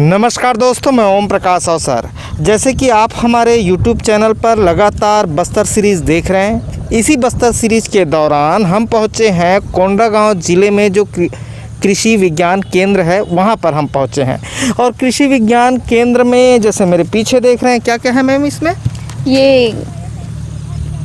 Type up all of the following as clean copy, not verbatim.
नमस्कार दोस्तों, मैं ओम प्रकाश अवसर। जैसे कि आप हमारे YouTube चैनल पर लगातार बस्तर सीरीज़ देख रहे हैं, इसी बस्तर सीरीज़ के दौरान हम पहुंचे हैं कोंडागांव ज़िले में जो कृषि विज्ञान केंद्र है, वहां पर हम पहुंचे हैं। और कृषि विज्ञान केंद्र में जैसे मेरे पीछे देख रहे हैं, क्या क्या है मैम इसमें? ये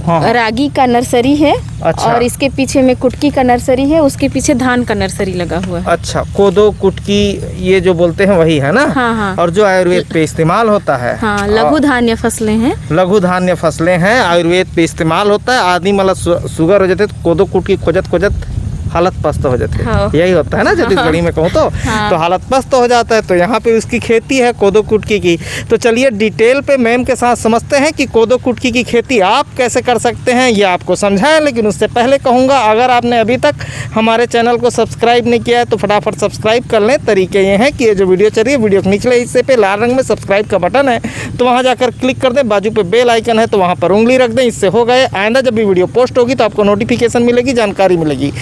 हाँ। रागी का नर्सरी है। अच्छा। और इसके पीछे में कुटकी का नर्सरी है, उसके पीछे धान का नर्सरी लगा हुआ है। अच्छा, कोदो कुटकी ये जो बोलते हैं वही है ना? हाँ हाँ। और जो आयुर्वेद पे इस्तेमाल होता है। हाँ, लघु धान्य फसलें हैं। लघु धान्य फसलें हैं, आयुर्वेद पे इस्तेमाल होता है। आदमी मतलब शुगर हो जाते तो कोदो कुटकी खोजत हालत पस्त हो जाती है। हाँ। यही होता है ना छत्तीसगढ़ी में कहूँ तो। हाँ। तो हालत पस्त हो जाता है, तो यहाँ पे उसकी खेती है कोदो कुटकी की। तो चलिए डिटेल पे मैम के साथ समझते हैं कि कोदो कुटकी की खेती आप कैसे कर सकते हैं, ये आपको समझाएं। लेकिन उससे पहले कहूँगा, अगर आपने अभी तक हमारे चैनल को सब्सक्राइब नहीं किया है तो फटाफट सब्सक्राइब कर लें। तरीके ये हैं कि ये जो वीडियो चल रही है, वीडियो के निचले हिस्से पे लाल रंग में सब्सक्राइब का बटन है, तो वहाँ जाकर क्लिक कर दें। बाजू पे बेल आइकन है, तो वहाँ पर उंगली रख दें। इससे हो गए आइंदा जब भी वीडियो पोस्ट होगी तो आपको नोटिफिकेशन मिलेगी, जानकारी मिलेगी।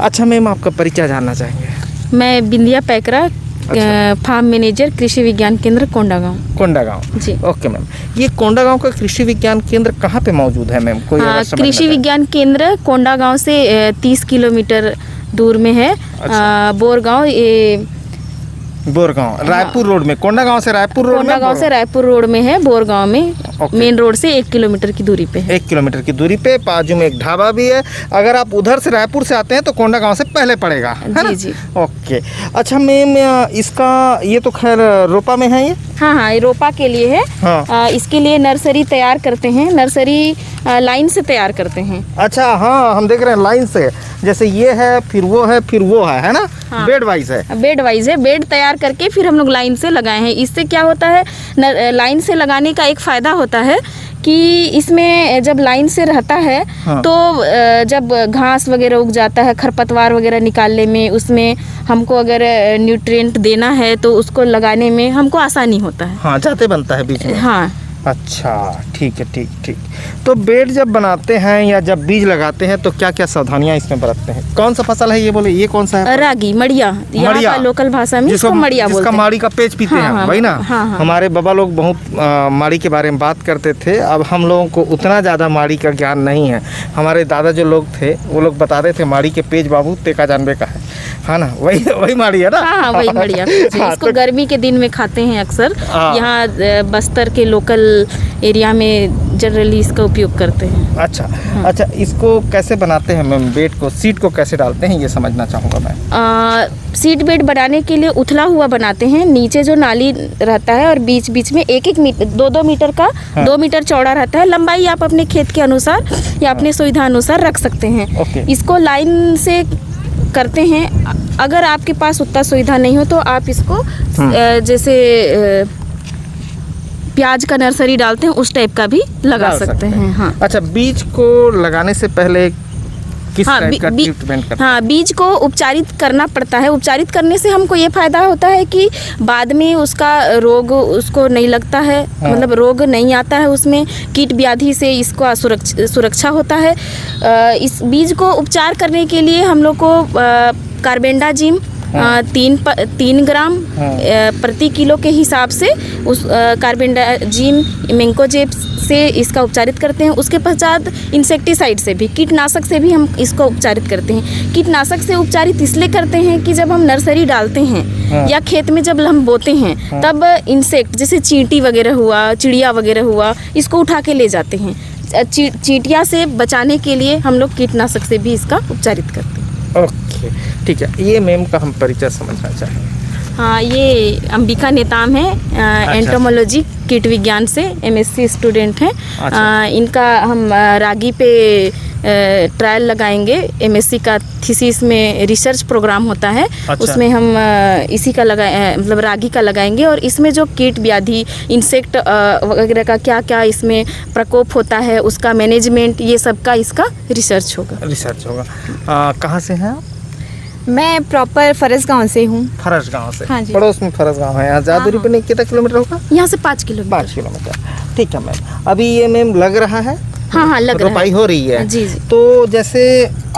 अच्छा मैम, आपका परिचय जानना चाहेंगे? मैं बिंदिया पैकरा, अच्छा। फार्म मैनेजर, कृषि विज्ञान केंद्र कोंडागांव जी। जी। ओके मैम, ये कोंडागांव का कृषि विज्ञान केंद्र कहाँ पे मौजूद है मैम? कोई अगर समझना कृषि चाहे। विज्ञान केंद्र कोंडागांव से 30 किलोमीटर दूर में है। अच्छा। बोरगांव, ये बोरगांव रायपुर रोड में, कोंडागांव से रायपुर रोड में। कोंडागांव से रायपुर रोड में है। बोरगांव में मेन रोड से 1 किलोमीटर की दूरी पे है। 1 किलोमीटर की दूरी पे बाजू में एक ढाबा भी है। अगर आप उधर से रायपुर से आते हैं तो कोंडागांव से पहले पड़ेगा, है ना? जी। ओके। अच्छा मैम, इसका ये तो खैर रोपा में है ये? हाँ, ये रोपा के लिए है। हाँ। इसके लिए नर्सरी तैयार करते हैं। नर्सरी लाइन से तैयार करते हैं। अच्छा, हाँ, हम देख रहे हैं लाइन से, जैसे ये है, फिर वो है ना? हाँ। बेड वाइज है। बेड वाइज है। बेड तैयार करके फिर हम लोग लाइन से लगाए हैं। इससे क्या होता है, लाइन से लगाने का एक फ़ायदा होता है कि इसमें जब लाइन से रहता है, हाँ। तो जब घास वगैरह उग जाता है, खरपतवार वगैरह निकालने में, उसमें हमको अगर न्यूट्रिएंट देना है तो उसको लगाने में हमको आसानी होता है। हाँ, जाते बनता है बीच में। हाँ। अच्छा, ठीक है, ठीक। तो बेड जब बनाते हैं या जब बीज लगाते हैं तो क्या क्या सावधानियां इसमें बरतते हैं? कौन सा फसल है ये, बोले ये कौन सा है? रागी, मड़िया, यहाँ का लोकल भाषा में इसको मड़िया बोलते जिसका हैं। माड़ी का पेज पीते हैं, वही ना? हाँ। हमारे बाबा लोग बहुत माड़ी के बारे में बात करते थे। अब हम लोगों को उतना ज़्यादा माड़ी का ज्ञान नहीं है। हमारे दादा जो लोग थे वो लोग बताते थे, माड़ी के पेज बाबू तेका जानबे का है ना? वही माड़ी है ना? हाँ, वही मड़िया। हाँ, इसको तो गर्मी के दिन में खाते हैं अक्सर। हाँ। यहाँ बस्तर के लोकल एरिया में जनरली इसका उपयोग करते हैं। अच्छा। अच्छा, इसको कैसे बनाते हैं मैम? बेड को, सीट को कैसे डालते हैं, ये समझना चाहूँगा मैं। सीट बेड बनाने के लिए उथला हुआ बनाते हैं। नीचे जो नाली रहता है और बीच बीच में 1-1 मीटर, 2-2 मीटर का, हाँ। 2 मीटर चौड़ा रहता है। लंबाई आप अपने खेत के अनुसार या अपने सुविधा अनुसार रख सकते हैं। ओके। इसको लाइन से करते हैं। अगर आपके पास उतना सुविधा नहीं हो तो आप इसको जैसे प्याज का नर्सरी डालते हैं, उस टाइप का भी लगा सकते हैं। हाँ। अच्छा, बीज को लगाने से पहले किस टाइप का ट्रीटमेंट करते हैं? हाँ, बीज को उपचारित करना पड़ता है। उपचारित करने से हमको ये फायदा होता है कि बाद में उसका रोग उसको नहीं लगता है। हाँ। मतलब रोग नहीं आता है उसमें, कीट व्याधि से इसको सुरक्षा होता है। इस बीज को उपचार करने के लिए हम लोग को कार्बेंडाजिम 3 ग्राम प्रति किलो के हिसाब से उस कार्बेंडाजिम मैंकोजेब से इसका उपचारित करते हैं। उसके पश्चात इंसेक्टिसाइड से भी, कीटनाशक से भी हम इसको उपचारित करते हैं। कीटनाशक से उपचारित इसलिए करते हैं कि जब हम नर्सरी डालते हैं या खेत में जब हम बोते हैं, तब इंसेक्ट जैसे चींटी वगैरह हुआ, चिड़िया वगैरह हुआ, इसको उठा के ले जाते हैं। चींटिया से बचाने के लिए हम लोग कीटनाशक से भी इसका उपचारित करते हैं। ओके, ठीक है। ये मैम का हम परिचय समझना चाहेंगे। हाँ, ये अंबिका नेताम है, एंटोमोलॉजी कीट विज्ञान से MSc स्टूडेंट हैं। अच्छा। इनका हम रागी पे ट्रायल लगाएंगे। MSc का थीसिस में रिसर्च प्रोग्राम होता है। अच्छा। उसमें हम इसी का मतलब रागी का लगाएंगे। और इसमें जो कीट व्याधि, इंसेक्ट वगैरह का क्या क्या इसमें प्रकोप होता है, उसका मैनेजमेंट, ये सब का इसका रिसर्च होगा। कहाँ से हैं आप? मैं प्रॉपर फरस गांव से हूँ। फरस गांव से? हाँ जी। पड़ोस में फरस गांव है। यहाँ ज़्यादा दूरी पे नहीं, कितना किलोमीटर होगा? यहाँ से 5 किलोमीटर। 5 किलोमीटर, ठीक है मैम। अभी ये मैम लग रहा है? हाँ, लग रहा है। रोपाई हो रही है? जी। तो जैसे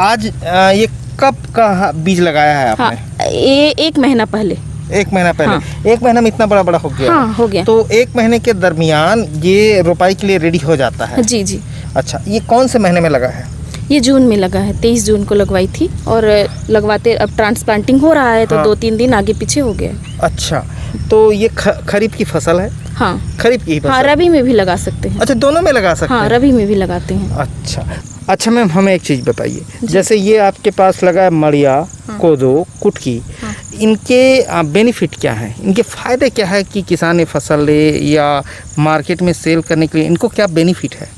आज ये कब का बीज लगाया है आपने? हाँ, ये 1 महीना पहले। 1 महीना पहले। हाँ। 1 महीना में इतना बड़ा बड़ा हो गया? हाँ, हो गया। तो 1 महीने के दरमियान ये रोपाई के लिए रेडी हो जाता है? जी जी। अच्छा, ये कौन से महीने में लगा है? ये जून में लगा है, 23 जून को लगवाई थी और लगवाते अब ट्रांसप्लांटिंग हो रहा है तो हाँ। 2-3 दिन आगे पीछे हो गया। अच्छा, तो ये खरीफ की फसल है? हाँ, खरीफ की ही फसल? हाँ, रबी में भी लगा सकते हैं। अच्छा, दोनों में लगा सकते हाँ, हैं? रबी में भी लगाते हैं। अच्छा अच्छा मैम, हमें एक चीज़ बताइए, जैसे ये आपके पास लगा है मड़िया, कोदो, कुटकी, हाँ। इनके बेनिफिट क्या है, इनके फ़ायदे क्या है कि किसान ये फसल ले या मार्केट में सेल करने के लिए इनको क्या बेनिफिट है?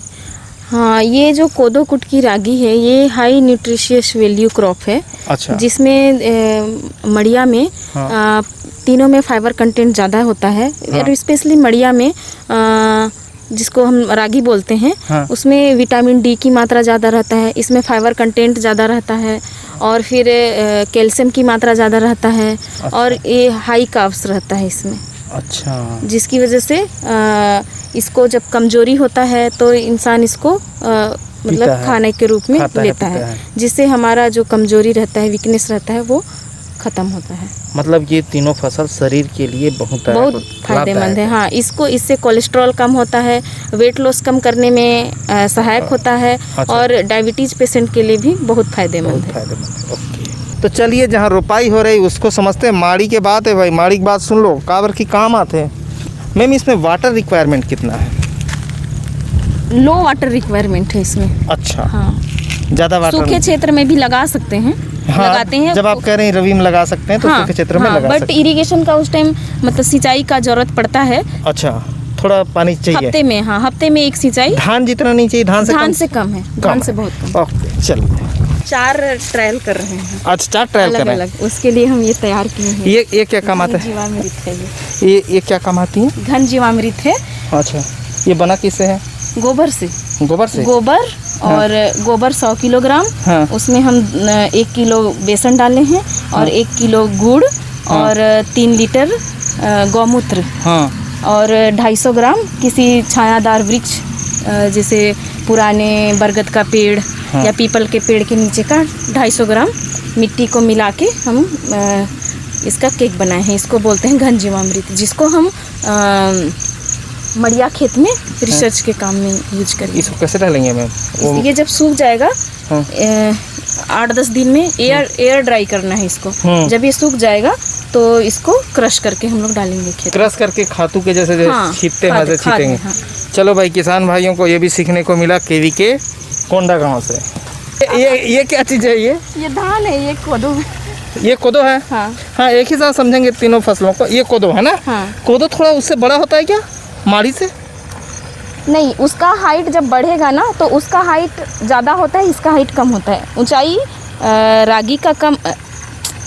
हाँ, ये जो कोदो कुटकी रागी है ये हाई न्यूट्रिशियस वैल्यू क्रॉप है। अच्छा। जिसमें मड़िया में हाँ। तीनों में फाइबर कंटेंट ज़्यादा होता है और स्पेशली मड़िया में जिसको हम रागी बोलते हैं, हाँ। उसमें विटामिन डी की मात्रा ज़्यादा रहता है, इसमें फाइबर कंटेंट ज़्यादा रहता है और फिर कैल्शियम की मात्रा ज़्यादा रहता है। अच्छा। और ये हाई कार्ब्स रहता है इसमें। अच्छा। जिसकी वजह से इसको जब कमजोरी होता है तो इंसान इसको मतलब है, खाने के रूप में खाता लेता पीता है, जिससे हमारा जो कमजोरी रहता है, वीकनेस रहता है, वो ख़त्म होता है। मतलब ये तीनों फसल शरीर के लिए बहुत फायदेमंद है। हाँ, इससे कोलेस्ट्रॉल कम होता है, वेट लॉस कम करने में सहायक होता है। अच्छा। और डायबिटीज पेशेंट के लिए भी बहुत फायदेमंद है। ओके, तो चलिए जहाँ रोपाई हो रही उसको समझते हैं। माड़ी के बात है भाई, माड़ी की बात सुन लो, काबर की काम आते हैं। मैम, इसमें वाटर रिक्वायरमेंट कितना है? लो वाटर रिक्वायरमेंट है इसमें। अच्छा। हाँ, ज़्यादा वाटर सूखे क्षेत्र में भी लगा सकते हैं। हाँ, लगाते हैं जब आप कह रहे हैं रबी में लगा सकते हैं तो सूखे क्षेत्र में लगा बट सकते हैं। इरिगेशन का उस टाइम मतलब सिंचाई का जरूरत पड़ता है। अच्छा, थोड़ा पानी चाहिए हफ्ते में। हाँ, हफ्ते में एक सिंचाई। धान जितना नहीं चाहिए, धान से कम है। धान से बहुत कम। ओके, चलिए। 4 ट्रायल कर रहे हैं। अच्छा, 4 ट्रायल कर रहे हैं। अलग, उसके लिए हम ये तैयार किए हैं। ये क्या काम आता है? जीवामृत है ये क्या काम आती है? घन जीवामृत है। अच्छा, ये बना किससे है? गोबर से। गोबर से? गोबर और गोबर 100 किलोग्राम। हाँ। उसमें हम 1 किलो बेसन डाले हैं और 1 किलो गुड़ और 3 लीटर गौमूत्र। हाँ। और 250 ग्राम किसी छायादार वृक्ष जैसे पुराने बरगद का पेड़ या पीपल के पेड़ के नीचे का 250 ग्राम मिट्टी को मिला के हम इसका केक बनाए हैं। इसको बोलते हैं घन जीवामृत, जिसको हम मड़िया खेत में रिसर्च के काम में यूज करेंगे। इसको कैसे डालेंगे मैम? ये जब सूख जाएगा 8-10 दिन में एयर ड्राई करना है इसको। जब ये सूख जाएगा तो इसको क्रश करके हम लोग डालेंगे खेत। क्रश करके खातू के जैसे हाँ, छींटते हैं वैसे छींटेंगे। हाँ। चलो भाई, किसान भाइयों को ये भी सीखने को मिला केवी के कोंडा गांव से। ये क्या चीज़ है? ये धान है, ये कोदो है। ये कोदो है? हाँ। हाँ, एक ही साथ समझेंगे तीनों फसलों को। ये कोदो है ना? हाँ। कोदो थोड़ा उससे बड़ा होता है क्या, माड़ी से? नहीं, उसका हाइट जब बढ़ेगा ना तो उसका हाइट ज़्यादा होता है, इसका हाइट कम होता है। ऊंचाई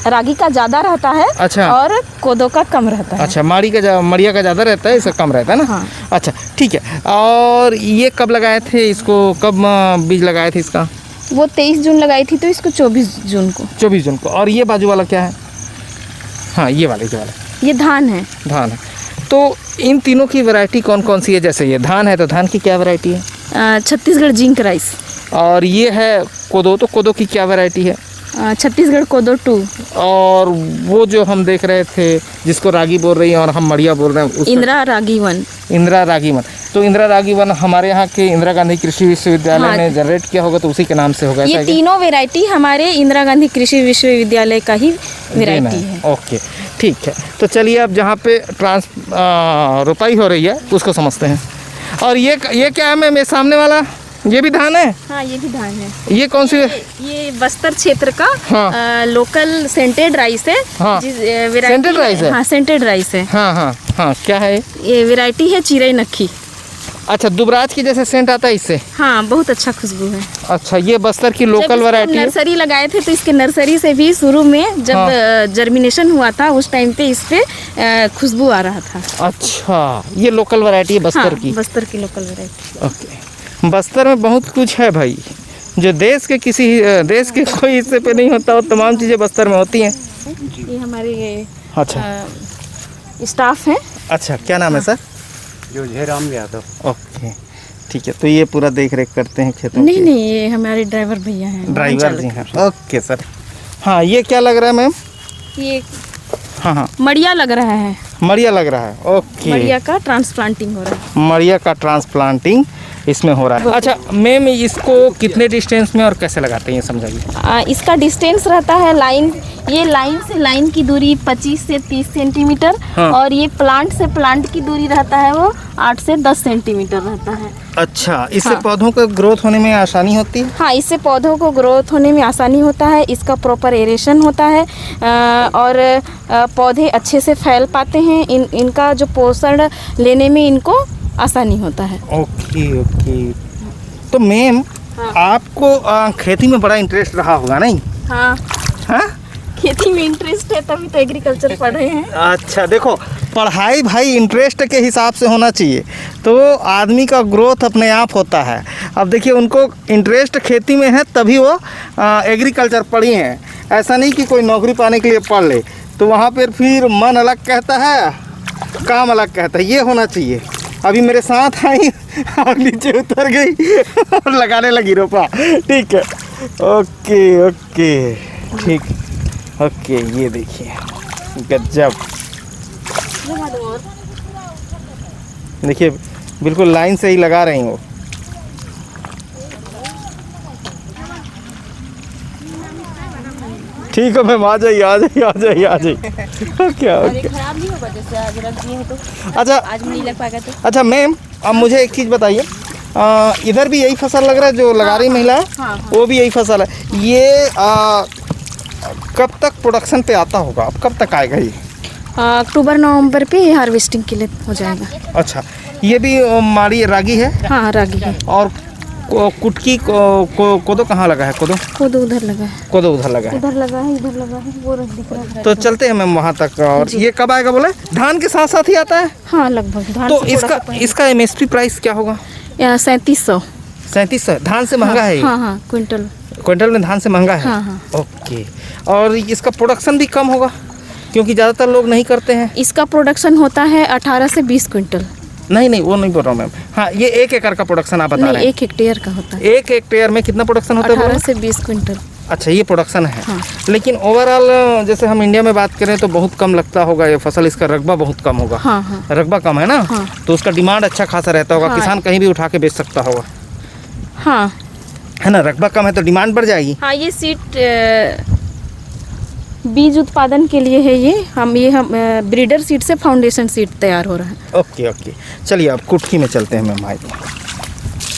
रागी का ज़्यादा रहता है। अच्छा। और कोदो का कम रहता है। अच्छा, मड़िया का ज़्यादा रहता है, इसका कम रहता है ना? हाँ। अच्छा, ठीक है। और ये कब लगाए थे इसको, कब बीज लगाए थे इसका? वो 23 जून लगाई थी तो इसको 24 जून को। 24 जून को। और ये बाजू वाला क्या है? हाँ, ये वाला ये धान है। धान है। तो इन तीनों की वैरायटी कौन कौन सी है? जैसे ये धान है तो धान की क्या वैरायटी है? Chhattisgarh zinc rice. और ये है कोदो, तो कोदो की क्या वैरायटी है? छत्तीसगढ़ कोदो 2। और वो जो हम देख रहे थे जिसको रागी बोल रही हैं और हम मड़िया बोल रहे हैं, इंदिरा रागी 1। इंदिरा रागी 1। तो इंदिरा रागी 1 हमारे यहाँ के इंदिरा गांधी कृषि विश्वविद्यालय हाँ। ने जनरेट किया होगा तो उसी के नाम से होगा। ये तीनों वैरायटी हमारे इंदिरा गांधी कृषि विश्वविद्यालय का ही वैरायटी है। ओके, ठीक है। तो चलिए अब जहाँ पे रोपाई हो रही है उसको समझते हैं। और ये क्या है मैम, ये सामने वाला ये भी धान है? हाँ, ये भी धान है। ये कौन सी? ये बस्तर क्षेत्र का हाँ। लोकल सेंटेड राइस है। हाँ। सेंटेड राइस है? हाँ, सेंटेड राइस है। हाँ हाँ हाँ, क्या है ये वैरायटी है चिरई नक्खी। अच्छा, दुबराज की जैसे सेंट आता है इससे? हाँ, बहुत अच्छा खुशबू है। अच्छा, ये बस्तर की लोकल वैरायटी है। नर्सरी लगाए थे तो इसके नर्सरी से भी शुरू में जब जर्मिनेशन हुआ था उस टाइम पे इस पे खुशबू आ रहा था। अच्छा, ये लोकल वैरायटी है बस्तर की? बस्तर की लोकल वैरायटी। ओके। बस्तर में बहुत कुछ है भाई, जो देश के कोई हिस्से पे नहीं होता, वो तमाम चीज़ें बस्तर में होती हैं। ये हमारे अच्छा स्टाफ हैं। अच्छा, क्या नाम है सर? राम यादव। ओके, ठीक है। तो ये पूरा देख रेख करते हैं खेतों की? नहीं, ये हमारे ड्राइवर भैया हैं। ड्राइवर जी हैं। Okay sir. हाँ, ये क्या लग रहा है मैम? ये हाँ हाँ मड़िया लग रहा है, मड़िया लग रहा है। ओके, मड़िया का ट्रांसप्लांटिंग हो रहा है। मड़िया का ट्रांसप्लांटिंग इसमें हो रहा है। अच्छा मैम, इसको कितने डिस्टेंस में और कैसे लगाते हैं ये समझाइए। इसका डिस्टेंस रहता है लाइन, ये लाइन से लाइन की दूरी 25 से 30 सेंटीमीटर। हाँ। और ये प्लांट से प्लांट की दूरी रहता है वो 8 से 10 सेंटीमीटर रहता है। अच्छा, इससे हाँ। पौधों का ग्रोथ होने में आसानी होती है। हाँ, इससे पौधों को ग्रोथ होने में आसानी होता है, इसका प्रॉपर एरेशन होता है और पौधे अच्छे से फैल पाते हैं। इनका जो पोषण लेने में इनको आसानी होता है। Okay okay. तो मैम, हाँ। आपको खेती में बड़ा इंटरेस्ट रहा होगा नहीं? हाँ, हाँ, खेती में इंटरेस्ट है तभी तो एग्रीकल्चर पढ़ रहे हैं। अच्छा देखो, पढ़ाई भाई इंटरेस्ट के हिसाब से होना चाहिए, तो आदमी का ग्रोथ अपने आप होता है। अब देखिए, उनको इंटरेस्ट खेती में है तभी वो एग्रीकल्चर पढ़ी हैं। ऐसा नहीं कि कोई नौकरी पाने के लिए पढ़ ले तो वहाँ पर फिर मन अलग कहता है, काम अलग कहता है। ये होना चाहिए। अभी मेरे साथ आई और नीचे उतर गई और लगाने लगी रोपा। ठीक है, ओके ओके, ठीक, ओके। ये देखिए, गजब। देखिए, बिल्कुल लाइन से ही लगा रही हूँ। ठीक है मैम, आ जाइए आ जाइए आ जाइए आ जाइए। क्या ओके। खराब नहीं होगा जैसे आज रख दिए हैं तो अच्छा आज नहीं लग पाएगा तो। अच्छा मैम, अब मुझे एक चीज़ बताइए, इधर भी यही फसल लग रहा है जो लगा रही महिला है? हाँ, वो भी यही फसल है। ये कब तक प्रोडक्शन पे आता होगा? अब कब तक आएगा ये? अक्टूबर नवंबर पे हार्वेस्टिंग के लिए हो जाएगा। अच्छा, ये भी माड़ी रागी है? हाँ, रागी है। और कुटकी कोदो कहाँ लगा है? कोदो उधर लगा है, कोदो उधर लगा है। उधर लगा है, इधर लगा है, वो रख दिख रहा है। तो चलते हैं मैम वहाँ तक। और ये कब आएगा बोले? धान के साथ साथ ही आता है? हाँ, लगभग धान तो से थोड़ा सा पहले। इसका MSP प्राइस क्या होगा? 3700। 3700 धान से महंगा है ये? हाँ हाँ, क्विंटल। क्विंटल में धान से महंगा है? हाँ हाँ। ओके। और इसका प्रोडक्शन भी कम होगा क्योंकि ज़्यादातर लोग नहीं करते हैं। इसका प्रोडक्शन होता है 18 से 20 क्विंटल। नहीं, वो नहीं बोल रहा हूँ मैम। हाँ, ये 1 एकड़ का प्रोडक्शन आप बता नहीं, रहे हैं? 1 हेक्टेयर का होता है। 1 हेक्टेयर में कितना प्रोडक्शन होता है? 18 से 20 क्विंटल। अच्छा, ये प्रोडक्शन है। हाँ। लेकिन ओवरऑल जैसे हम इंडिया में बात करें तो बहुत कम लगता होगा ये फसल, इसका रकबा बहुत कम होगा। हाँ हाँ रकबा कम है ना? हाँ। तो उसका डिमांड अच्छा खासा रहता होगा। हाँ। किसान कहीं भी उठा के बेच सकता होगा, हाँ है ना? रकबा कम है तो डिमांड बढ़ जाएगी। हाँ। ये सीड बीज उत्पादन के लिए है। ये हम ब्रीडर सीड से फाउंडेशन सीड तैयार हो रहा है। ओके ओके, चलिए अब कुटकी में चलते हैं मैम भाई।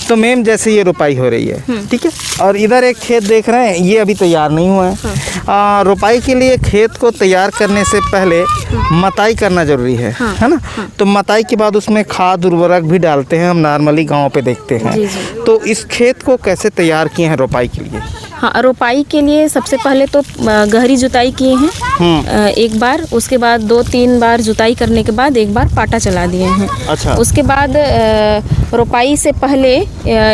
तो मैम, जैसे ये रोपाई हो रही है, ठीक है, और इधर एक खेत देख रहे हैं, ये अभी तैयार नहीं हुआ है। रोपाई के लिए खेत को तैयार करने से पहले मताई करना जरूरी है ना? तो मताई के बाद उसमें खाद उर्वरक भी डालते हैं, हम नॉर्मली गाँव पे देखते हैं। जी जी। तो इस खेत को कैसे तैयार किए हैं रोपाई के लिए? हाँ, रोपाई के लिए सबसे पहले तो गहरी जुताई किए हैं एक बार, उसके बाद 2-3 बार जुताई करने के बाद एक बार पाटा चला दिए हैं। अच्छा। उसके बाद रोपाई से पहले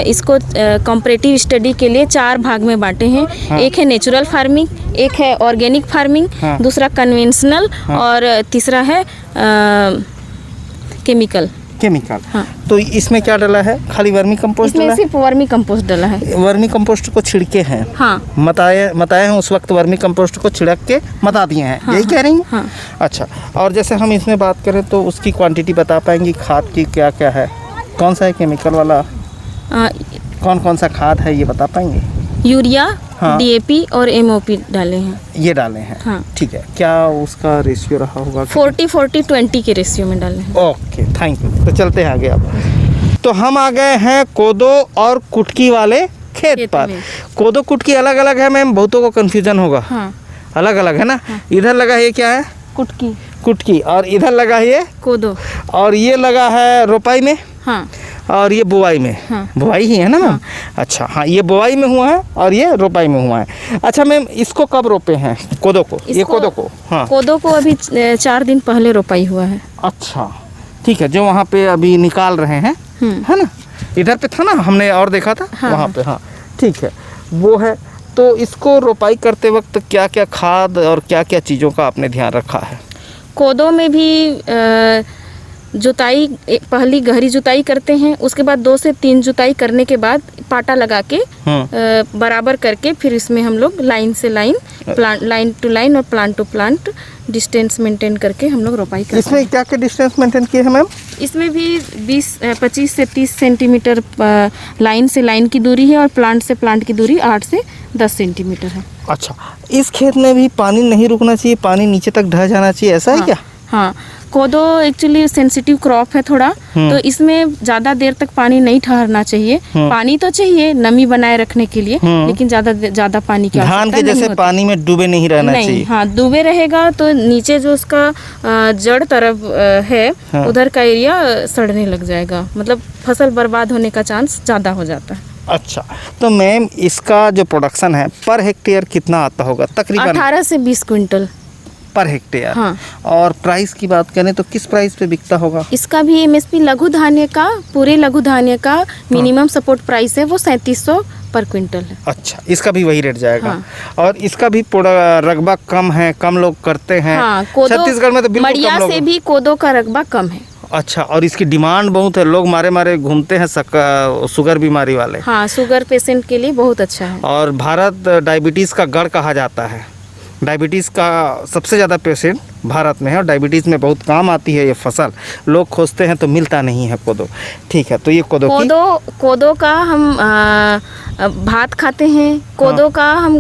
इसको कंपैरेटिव स्टडी के लिए 4 भाग में बांटे हैं। हाँ। एक है नेचुरल फार्मिंग, एक है ऑर्गेनिक फार्मिंग, हाँ। दूसरा कन्वेंशनल, और तीसरा है केमिकल। हाँ। तो इसमें क्या डाला है? खाली वर्मी कंपोस्ट डाला इसमें है? सिर्फ वर्मी कंपोस्ट डाला है। वर्मी कंपोस्ट को छिड़के हैं? हाँ। बताए हैं उस वक्त वर्मी कंपोस्ट को छिड़क के बता दिए हैं। हाँ, यही कह रही हैं? हाँ। अच्छा, और जैसे हम इसमें बात करें तो उसकी क्वांटिटी बता पाएंगी खाद की क्या क्या है? कौन सा है केमिकल वाला, कौन कौन सा खाद है, ये बता पाएंगे? यूरिया, हाँ। DAP और MOP डाले हैं। ये डाले हैं? हाँ। ठीक है, क्या उसका रेशियो रहा होगा? 40-40-20 के रेशियो में डाले हैं। Okay, thank you. तो चलते हैं आगे अब। तो हम आ गए हैं कोदो और कुटकी वाले खेत पर। में। कोदो कुटकी अलग अलग है मैम, बहुतों को कन्फ्यूजन होगा। हाँ। अलग अलग है ना? इधर लगा है, ये क्या है? कुटकी। कुटकी। और इधर लगा है ये कोदो। और ये लगा है रोपाई में, हाँ। और ये बुआई में। हाँ। बुआई ही है ना मैम? अच्छा, हाँ, ये बुआई में हुआ है और ये रोपाई में हुआ है। अच्छा मैम, इसको कब रोपे हैं कोदो को? ये कोदो को? हाँ, कोदो को अभी 4 दिन पहले रोपाई हुआ है। अच्छा, ठीक है। जो वहाँ पे अभी निकाल रहे हैं, है ना? इधर पे था ना, हमने और देखा था। हाँ। वहाँ पे, हाँ, ठीक है, वो है। तो इसको रोपाई करते वक्त क्या क्या खाद और क्या क्या चीज़ों का आपने ध्यान रखा है? कोदो में भी जुताई पहली गहरी जुताई करते हैं, उसके बाद 2 से 3 जुताई करने के बाद पाटा लगा के बराबर करके फिर इसमें हम लोग लाइन से line, plant line to line और plant to plant distance maintain करके हम लोग रोपाई करते हैं। इसमें क्या क्या डिस्टेंस मेंटेन किए हैं मैम? इसमें भी 25 से 30 सेंटीमीटर लाइन से लाइन की दूरी है और प्लांट से प्लांट की दूरी 8 से 10 सेंटीमीटर है। अच्छा, इस खेत में भी पानी नहीं रुकना चाहिए, पानी नीचे तक ढह जाना चाहिए, ऐसा है क्या? हाँ, कोदो एक्चुअली सेंसिटिव क्रॉप है थोड़ा, तो इसमें ज़्यादा देर तक पानी नहीं ठहरना चाहिए। पानी तो चाहिए नमी बनाए रखने के लिए, लेकिन ज़्यादा पानी की धान के जैसे पानी में डूबे नहीं रहना चाहिए। हाँ, डूबे रहेगा तो नीचे जो उसका जड़ तरफ है उधर का एरिया सड़ने लग जाएगा, मतलब फसल बर्बाद होने का चांस ज़्यादा हो जाता है। अच्छा, तो मैम इसका जो प्रोडक्शन है पर हेक्टेयर कितना आता होगा तकरीबन? 18 से 20 क्विंटल पर हेक्टेयर। हाँ। और प्राइस की बात करें तो किस प्राइस पे बिकता होगा? इसका भी एमएसपी लघु धान्य का, पूरे लघु धान्य का मिनिमम सपोर्ट प्राइस है वो 3700 पर क्विंटल है। अच्छा, इसका भी वही रेट जाएगा। हाँ। और इसका भी रकबा कम है, कम लोग करते हैं। हाँ, छत्तीसगढ़ में तो बिल्कुल कम मड़िया लोग से भी कोदो का रकबा कम है। अच्छा, और इसकी डिमांड बहुत है, लोग मारे घूमते हैं शुगर बीमारी वाले। हाँ, शुगर पेशेंट के लिए बहुत अच्छा है। और भारत डायबिटीज़ का गढ़ कहा जाता है। डायबिटीज़ का सबसे ज़्यादा पेशेंट भारत में है और डायबिटीज़ में बहुत काम आती है ये फसल। लोग खोजते हैं तो मिलता नहीं है कोदो। ठीक है, तो ये कोदो का हम भात खाते हैं, कोदो का हम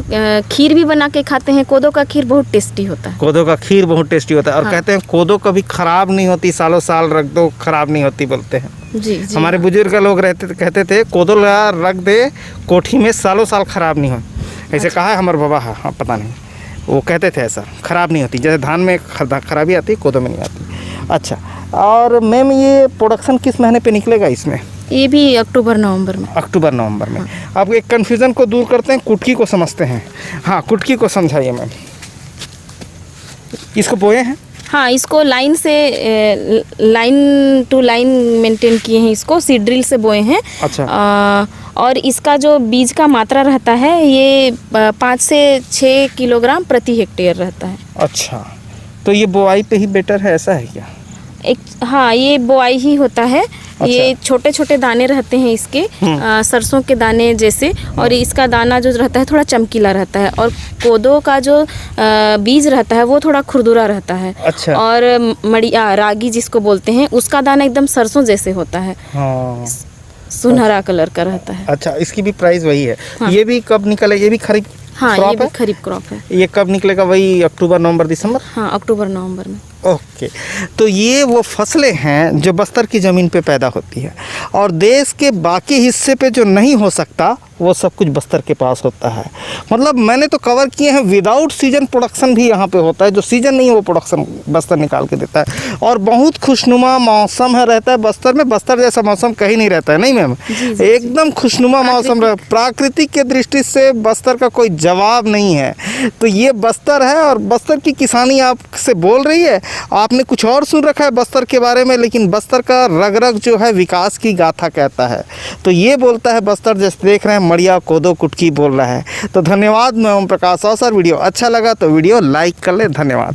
खीर भी बना के खाते हैं। कोदो का खीर बहुत टेस्टी होता है। कोदो का खीर बहुत टेस्टी होता है और कहते हैं कोदो कभी ख़राब नहीं होती, सालों साल रख दो ख़राब नहीं होती बोलते हैं। जी। हमारे बुजुर्ग लोग कहते थे कोदो रख दे कोठी में सालों साल ख़राब नहीं हो, ऐसे कहा है हमारे बाबा। हाँ, पता नहीं, वो कहते थे ऐसा ख़राब नहीं होती, जैसे धान में खराबी आती कोदो में नहीं आती। अच्छा, और मैम ये प्रोडक्शन किस महीने पे निकलेगा इसमें? ये भी अक्टूबर नवंबर में। अक्टूबर नवंबर में। अब एक कन्फ्यूज़न को दूर करते हैं, कुटकी को समझते हैं। हाँ, कुटकी को समझाइए मैम। इसको बोए हैं? हाँ, इसको लाइन से लाइन टू लाइन मेंटेन किए हैं, इसको सीड ड्रिल से बोए हैं। अच्छा। और इसका जो बीज का मात्रा रहता है ये 5 से 6 किलोग्राम प्रति हेक्टेयर रहता है। अच्छा, तो ये बोआई पे ही बेटर है, ऐसा है क्या? हाँ, ये बोआई ही होता है। अच्छा। ये छोटे छोटे दाने रहते हैं इसके, सरसों के दाने जैसे, और इसका दाना जो रहता है थोड़ा चमकीला रहता है, और कोदो का जो बीज रहता है वो थोड़ा खुरदुरा रहता है। अच्छा। और मड़िया रागी जिसको बोलते हैं उसका दाना एकदम सरसों जैसे होता है। हाँ, सुनहरा कलर का रहता है। अच्छा, इसकी भी प्राइस वही है। हाँ। ये भी कब निकले? ये भी खरीफ? हाँ, ये भी खरीफ क्रॉप है। ये कब निकलेगा? वही अक्टूबर नवंबर दिसंबर? हाँ, अक्टूबर नवंबर में। ओके, तो ये वो फसलें हैं जो बस्तर की ज़मीन पे पैदा होती है और देश के बाकी हिस्से पे जो नहीं हो सकता वो सब कुछ बस्तर के पास होता है। मतलब मैंने तो कवर किए हैं, विदाउट सीजन प्रोडक्शन भी यहाँ पे होता है, जो सीजन नहीं है वो प्रोडक्शन बस्तर निकाल के देता है। और बहुत खुशनुमा मौसम है रहता है बस्तर में, बस्तर जैसा मौसम कहीं नहीं रहता है, नहीं मैम? एकदम खुशनुमा मौसम रहा, प्राकृतिक के दृष्टि से बस्तर का कोई जवाब नहीं है। तो ये बस्तर है और बस्तर की किसानी आपसे बोल रही है। आपने कुछ और सुन रखा है बस्तर के बारे में, लेकिन बस्तर का रग रग जो है विकास की गाथा कहता है। तो ये बोलता है बस्तर, जैसे देख रहे हैं मड़िया कोदो कुटकी बोल रहा है। तो धन्यवाद, मैं ओम प्रकाश अवसर। वीडियो अच्छा लगा तो वीडियो लाइक कर ले। धन्यवाद।